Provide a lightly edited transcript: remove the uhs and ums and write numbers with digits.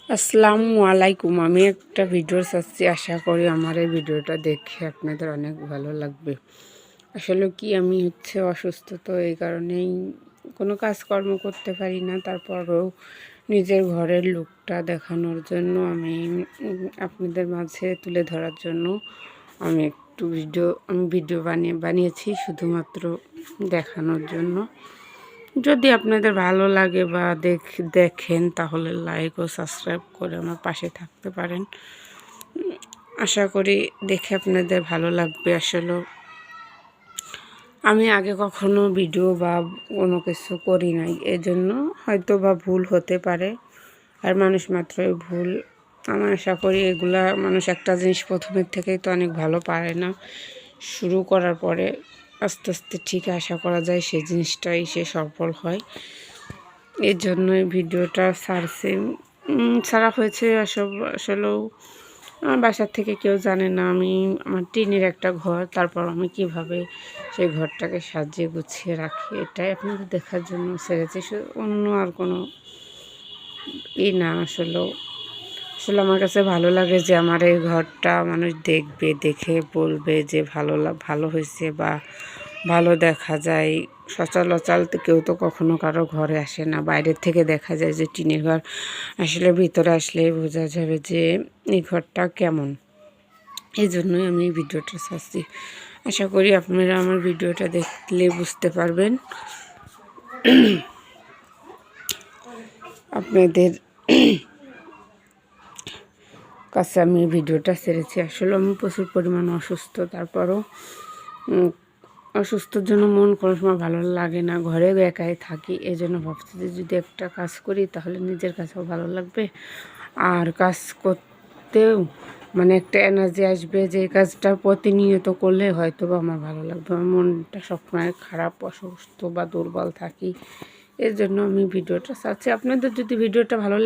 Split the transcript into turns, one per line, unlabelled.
আসসালামু আলাইকুম। আমি একটা ভিডিও চাচ্ছি, আশা করি আমার এই ভিডিওটা দেখে আপনাদের অনেক ভালো লাগবে। আসলে কি আমি অসুস্থ, তো এই কারণেই কোনো কাজকর্ম করতে পারি না। তারপরেও নিজের ঘরের লুকটা দেখানোর জন্য আমি আপনাদের মাঝে তুলে ধরার জন্য আমি একটু ভিডিও বানিয়েছি শুধুমাত্র দেখানোর জন্য। যদি আপনাদের ভালো লাগে বা দেখেন তাহলে লাইক ও সাবস্ক্রাইব করে আমার পাশে থাকতে পারেন। আশা করি দেখে আপনাদের ভালো লাগবে। আসলে আমি আগে কখনো ভিডিও বা কোনো কিছু করি নাই, এজন্য হয়তো বা ভুল হতে পারে। আর মানুষ মাত্রই ভুল। আমি আশা করি এগুলা মানুষ একটা জিনিস প্রথমের থেকেই তো অনেক ভালো পারে না, শুরু করার পরে আস্তে আস্তে ঠিক আশা করা যায় সেই জিনিসটাই সে সফল হয়। এর জন্যই ভিডিওটা ছাড়া হয়েছে। আসলেও আমার বাসার থেকে কেউ জানে না আমার টিনের একটা ঘর, তারপর আমি কিভাবে সেই ঘরটাকে সাজিয়ে গুছিয়ে রাখি, এটাই আপনাদের দেখার জন্য ছেড়েছি, অন্য আর কোনো না। আসলে আমার কাছে ভালো লাগে যে আমার এই ঘরটা মানুষ দেখবে, দেখে বলবে যে ভালো হয়েছে বা ভালো দেখা যায়। সচরাচর তো কেউ তো কখনো কারো ঘরে আসে না, বাইরের থেকে দেখা যায় যে টিনের ঘর, আসলে ভিতরে আসলেই বোঝা যাবে যে এই ঘরটা কেমন। এই জন্যই আমি এই ভিডিওটা ছাড়ছি। আশা করি আপনারা আমার ভিডিওটা দেখলে বুঝতে পারবেন। আপনাদের কাছে আমি ভিডিওটা ছেড়েছি। আসলে আমি প্রচুর পরিমাণ অসুস্থ, তারপরও অসুস্থর জন্য মন কোনো সময় ভালো লাগে না, ঘরে একাই থাকি। এই জন্য ভাবছি যে যদি একটা কাজ করি তাহলে নিজের কাছেও ভালো লাগবে, আর কাজ করতেও একটা এনার্জি আসবে, যে কাজটা প্রতিনিয়ত করলে হয়তো বা আমার ভালো লাগবে। আমার মনটা সবসময় খারাপ, অসুস্থ বা দুর্বল থাকি। এর জন্য আমি ভিডিওটা চাচ্ছি। আপনাদের যদি ভিডিওটা ভালো লাগে